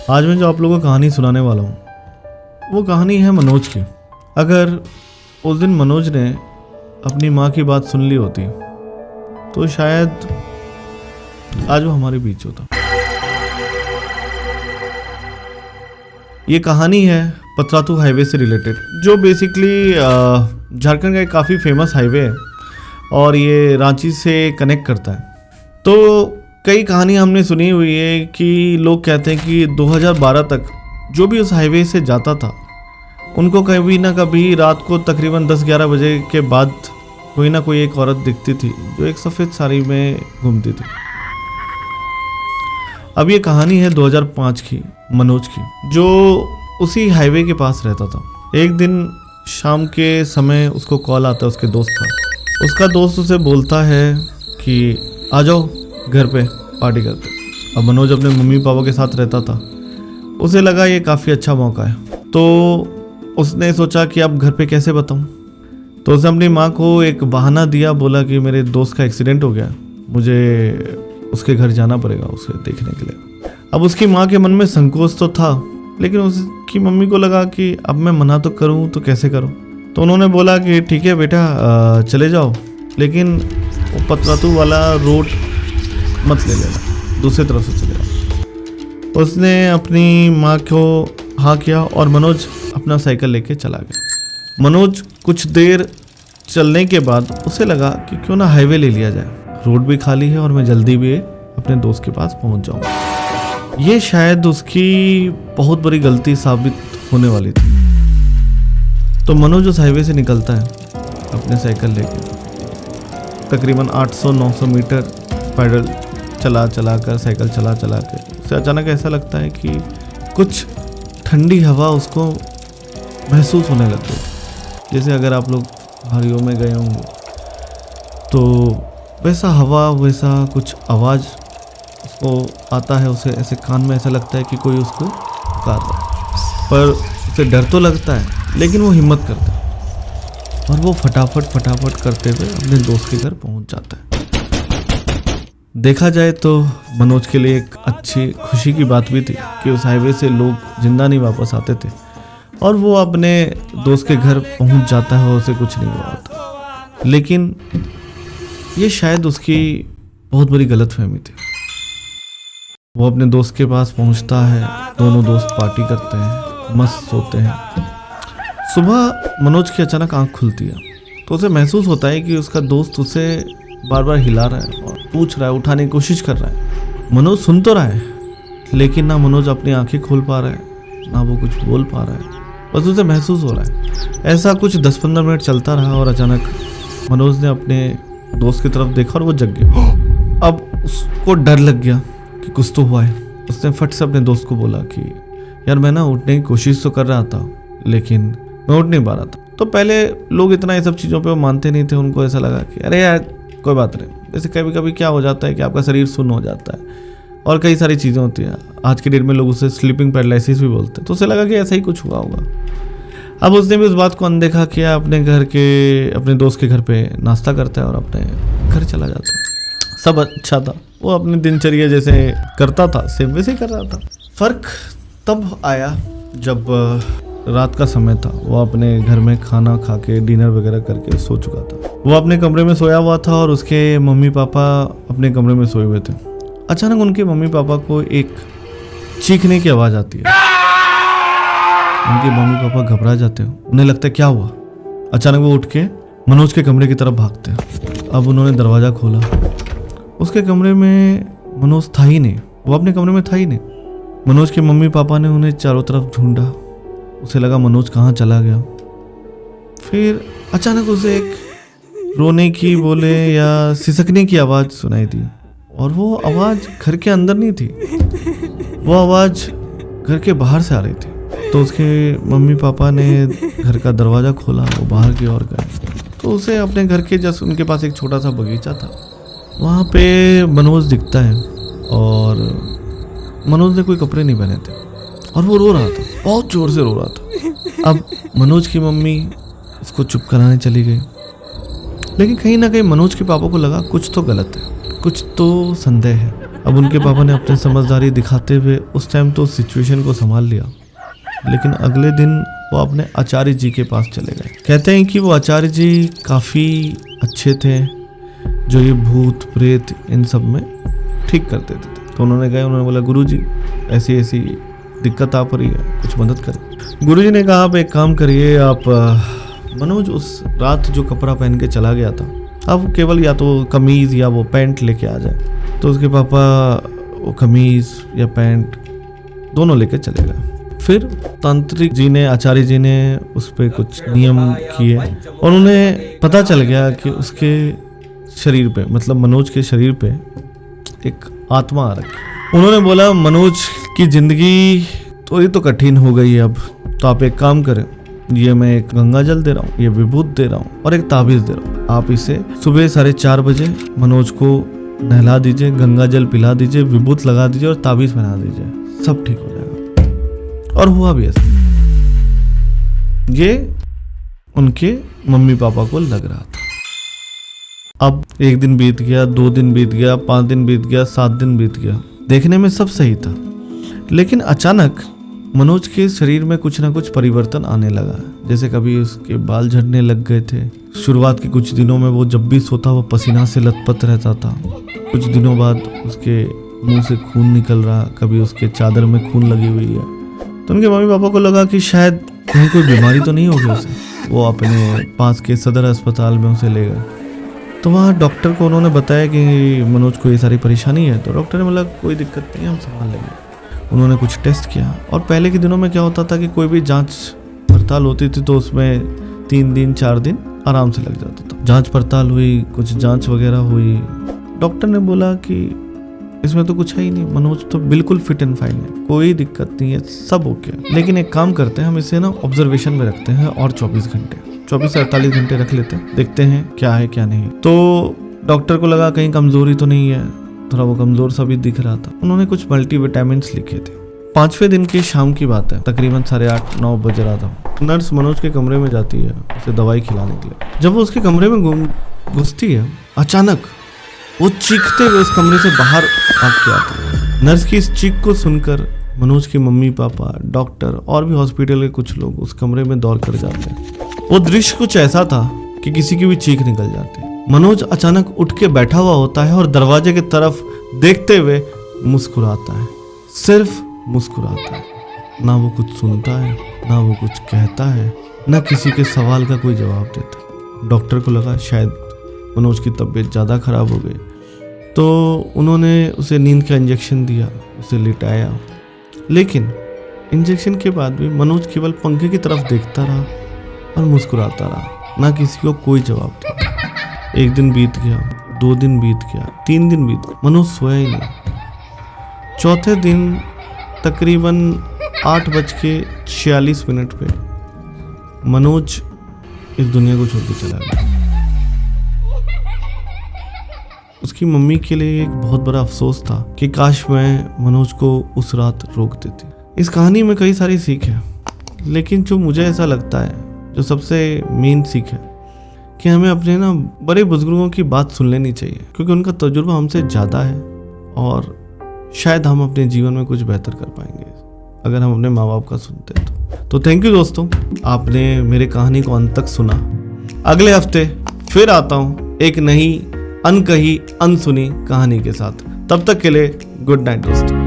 आज मैं जो आप लोगों को कहानी सुनाने वाला हूँ वो कहानी है मनोज की। अगर उस दिन मनोज ने अपनी माँ की बात सुन ली होती तो शायद आज वो हमारे बीच होता। ये कहानी है पतरातू हाईवे से रिलेटेड, जो बेसिकली झारखंड का एक काफ़ी फेमस हाईवे है और ये रांची से कनेक्ट करता है। तो कई कहानी हमने सुनी हुई है कि लोग कहते हैं कि 2012 तक जो भी उस हाईवे से जाता था उनको कभी ना कभी रात को तकरीबन 10-11 बजे के बाद कोई ना कोई एक औरत दिखती थी जो एक सफ़ेद साड़ी में घूमती थी। अब ये कहानी है 2005 की, मनोज की, जो उसी हाईवे के पास रहता था। एक दिन शाम के समय उसको कॉल आता है उसके दोस्त का। उसका दोस्त उसे बोलता है कि आ जाओ घर पे पार्टी करते। अब मनोज अपने मम्मी पापा के साथ रहता था। उसे लगा ये काफ़ी अच्छा मौका है, तो उसने सोचा कि अब घर पे कैसे बताऊं। तो उसने अपनी माँ को एक बहाना दिया, बोला कि मेरे दोस्त का एक्सीडेंट हो गया, मुझे उसके घर जाना पड़ेगा उसे देखने के लिए। अब उसकी माँ के मन में संकोच तो था, लेकिन उसकी मम्मी को लगा कि अब मैं मना तो करूं तो कैसे करूं। तो उन्होंने बोला कि ठीक है बेटा चले जाओ, लेकिन वो पतरातू वाला रोड मत ले लेना, दूसरी तरफ से चले जाओ। उसने अपनी माँ को हाँ किया और मनोज अपना साइकिल लेके चला गया। मनोज कुछ देर चलने के बाद उसे लगा कि क्यों ना हाईवे ले लिया जाए, रोड भी खाली है और मैं जल्दी भी अपने दोस्त के पास पहुंच जाऊंगा। ये शायद उसकी बहुत बड़ी गलती साबित होने वाली थी। तो मनोज उस हाईवे से निकलता है अपने साइकिल लेके। तकरीबन 800-900 मीटर पैदल चला कर साइकिल चला के उसे अचानक ऐसा लगता है कि कुछ ठंडी हवा उसको महसूस होने लग गई। जैसे अगर आप लोग पहाड़ियों में गए होंगे तो वैसा हवा, वैसा कुछ आवाज़ उसको आता है। उसे ऐसे कान में ऐसा लगता है कि कोई उसको पुकार रहा है, पर उसे डर तो लगता है, लेकिन वो हिम्मत करता है और वो फटाफट करते हुए अपने दोस्त के घर पहुंच जाता है। देखा जाए तो मनोज के लिए एक अच्छी खुशी की बात भी थी कि उस हाईवे से लोग जिंदा नहीं वापस आते थे और वो अपने दोस्त के घर पहुंच जाता है और उसे कुछ नहीं हुआ होता। लेकिन ये शायद उसकी बहुत बड़ी गलतफहमी थी। वो अपने दोस्त के पास पहुंचता है, दोनों दोस्त पार्टी करते हैं, मस्त सोते हैं। सुबह मनोज की अचानक आंख खुलती है तो उसे महसूस होता है कि उसका दोस्त उसे बार बार हिला रहा है और पूछ रहा है, उठाने की कोशिश कर रहा है। मनोज सुन तो रहा है, लेकिन ना मनोज अपनी आंखें खोल पा रहा है, ना वो कुछ बोल पा रहा है, बस उसे महसूस हो रहा है। ऐसा कुछ 10-15 मिनट चलता रहा और अचानक मनोज ने अपने दोस्त की तरफ देखा और वो जग गया। अब उसको डर लग गया कि कुछ तो हुआ है। उसने फट से अपने दोस्त को बोला कि यार मैं ना उठने की कोशिश तो कर रहा था, लेकिन मैं उठ नहीं पा रहा था। तो पहले लोग इतना ये सब चीज़ों पे मानते नहीं थे। उनको ऐसा लगा कि अरे यार कोई बात नहीं। जैसे कभी कभी क्या हो जाता है कि आपका शरीर सुन्न हो जाता है और कई सारी चीज़ें होती हैं। आज के डेट में लोग उसे स्लीपिंग पैरालिसिस भी बोलते हैं। तो उसे लगा कि ऐसा ही कुछ हुआ होगा। अब उसने भी उस बात को अनदेखा किया, अपने दोस्त के घर पे नाश्ता करता है और अपने घर चला जाता है। सब अच्छा था, वो अपनी दिनचर्या जैसे करता था सेम वैसे ही कर रहा था। फ़र्क तब आया जब रात का समय था। वो अपने घर में खाना खा के डिनर वगैरह करके सो चुका था। वो अपने कमरे में सोया हुआ था और उसके मम्मी पापा अपने कमरे में सोए हुए थे। अचानक उनके मम्मी पापा को एक चीखने की आवाज़ आती है। उनके मम्मी पापा घबरा जाते हैं, उन्हें लगता है क्या हुआ। अचानक वो उठ के मनोज के कमरे की तरफ भागते हैं। अब उन्होंने दरवाज़ा खोला, उसके कमरे में मनोज था ही नहीं। वो अपने कमरे में था ही नहीं। मनोज के मम्मी पापा ने उन्हें चारों तरफ ढूंढा। उसे लगा मनोज कहाँ चला गया। फिर अचानक उसे एक रोने की बोले या सिसकने की आवाज़ सुनाई दी और वो आवाज़ घर के अंदर नहीं थी, वो आवाज़ घर के बाहर से आ रही थी। तो उसके मम्मी पापा ने घर का दरवाज़ा खोला, वो बाहर की ओर गए तो उसे अपने घर के जस्ट उनके पास एक छोटा सा बगीचा था, वहाँ पे मनोज दिखता है और मनोज ने कोई कपड़े नहीं पहने थे और वो रो रहा था, बहुत ज़ोर से रो रहा था। अब मनोज की मम्मी उसको चुप कराने चली गई, लेकिन कहीं ना कहीं मनोज के पापा को लगा कुछ तो गलत है, कुछ तो संदेह है। अब उनके पापा ने अपनी समझदारी दिखाते हुए उस टाइम तो सिचुएशन को संभाल लिया, लेकिन अगले दिन वो अपने आचार्य जी के पास चले गए। कहते हैं कि वो आचार्य जी काफ़ी अच्छे थे, जो ये भूत प्रेत इन सब में ठीक करते थे। तो उन्होंने गए, उन्होंने बोला गुरुजी ऐसी ऐसी दिक्कत आ रही है, कुछ मदद करें। गुरुजी ने कहा आप एक काम करिए, आप मनोज उस रात जो कपड़ा पहन के चला गया था, अब केवल या तो कमीज़ या वो पैंट लेके आ जाए। तो उसके पापा वो कमीज़ या पैंट दोनों लेके चले गए। फिर तांत्रिक जी ने, आचार्य जी ने उस पर कुछ नियम किए और उन्हें पता चल गया कि उसके शरीर पे, मतलब मनोज के शरीर पे एक आत्मा आ रखी। उन्होंने बोला मनोज की ज़िंदगी थोड़ी तो कठिन हो गई है अब, तो आप एक काम करें, ये मैं एक गंगा जल दे रहा हूँ, ये विभूत दे रहा हूँ और एक ताबीज़ दे रहा हूँ। आप इसे सुबह 4:30 बजे मनोज को नहला दीजिए, गंगा जल पिला दीजिए, विभूत लगा दीजिए और ताबीज़ पहना दीजिए, सब ठीक हो जाएगा। और हुआ भी ऐसा। ये उनके मम्मी पापा को लग रहा था। अब 1 दिन बीत गया, 2 दिन बीत गया, 5 दिन बीत गया, 7 दिन बीत गया, देखने में सब सही था, लेकिन अचानक मनोज के शरीर में कुछ ना कुछ परिवर्तन आने लगा। जैसे कभी उसके बाल झड़ने लग गए थे। शुरुआत के कुछ दिनों में वो जब भी सोता वो पसीना से लथपथ रहता था। कुछ दिनों बाद उसके मुंह से खून निकल रहा, कभी उसके चादर में खून लगी हुई है। तो उनके मम्मी पापा को लगा कि शायद कहीं कोई बीमारी तो नहीं होगी उसे। वो अपने पास के सदर अस्पताल में उसे ले गए। तो वहाँ डॉक्टर को उन्होंने बताया कि मनोज को ये सारी परेशानी है। तो डॉक्टर ने बोला कोई दिक्कत नहीं है, हम संभाल लेंगे। उन्होंने कुछ टेस्ट किया और पहले के दिनों में क्या होता था कि कोई भी जांच पड़ताल होती थी तो उसमें 3 दिन 4 दिन आराम से लग जाता था। जांच पड़ताल हुई, कुछ जांच वगैरह हुई। डॉक्टर ने बोला कि इसमें तो कुछ है ही नहीं, मनोज तो बिल्कुल फिट एंड फाइन है, कोई दिक्कत नहीं है, सब ओके। लेकिन एक काम करते हैं, हम इसे ना ऑब्जर्वेशन में रखते हैं और 24 घंटे 24 से 48 घंटे रख लेते हैं, देखते हैं क्या है क्या नहीं। तो डॉक्टर को लगा कहीं कमजोरी तो नहीं है, थोड़ा वो कमजोर सा भी दिख रहा था। उन्होंने कुछ मल्टीविटामिन्स लिखे थे। 5वें दिन की शाम की बात है, तकरीबन 8:30-9 बज रहा था। नर्स मनोज के कमरे में जाती है उसे दवाई खिलाने के लिए। जब वो उसके कमरे में घुसती है, अचानक वो चीखते हुए उस कमरे से बाहर भाग के आती है। नर्स की इस चीख को सुनकर मनोज के मम्मी पापा, डॉक्टर और भी हॉस्पिटल के कुछ लोग उस कमरे में दौड़ कर जाते हैं। वो दृश्य कुछ ऐसा था कि किसी की भी चीख निकल जाती। मनोज अचानक उठ के बैठा हुआ होता है और दरवाजे की तरफ देखते हुए मुस्कुराता है, सिर्फ मुस्कुराता है। ना वो कुछ सुनता है, ना वो कुछ कहता है, ना किसी के सवाल का कोई जवाब देता। डॉक्टर को लगा शायद मनोज की तबीयत ज़्यादा खराब हो गई, तो उन्होंने उसे नींद का इंजेक्शन दिया, उसे लिटाया। लेकिन इंजेक्शन के बाद भी मनोज केवल पंखे की तरफ देखता रहा और मुस्कुराता रहा, ना किसी को कोई जवाब दिया। 1 दिन बीत गया, 2 दिन बीत गया, 3 दिन बीत गया, मनोज सोया ही नहीं। 4थे दिन तकरीबन 8:46 पे मनोज इस दुनिया को छोड़ के चला गया। उसकी मम्मी के लिए एक बहुत बड़ा अफसोस था कि काश मैं मनोज को उस रात रोक देती। इस कहानी में कई सारी सीख है, लेकिन जो मुझे ऐसा लगता है, जो सबसे मेन सीख है कि हमें अपने ना बड़े बुजुर्गों की बात सुन लेनी चाहिए, क्योंकि उनका तजुर्बा हमसे ज़्यादा है और शायद हम अपने जीवन में कुछ बेहतर कर पाएंगे अगर हम अपने माँ बाप का सुनते हैं। तो थैंक यू दोस्तों, आपने मेरे कहानी को अंत तक सुना। अगले हफ्ते फिर आता हूँ एक नई अनकही अनसुनी कहानी के साथ। तब तक के लिए गुड नाइट दोस्तों।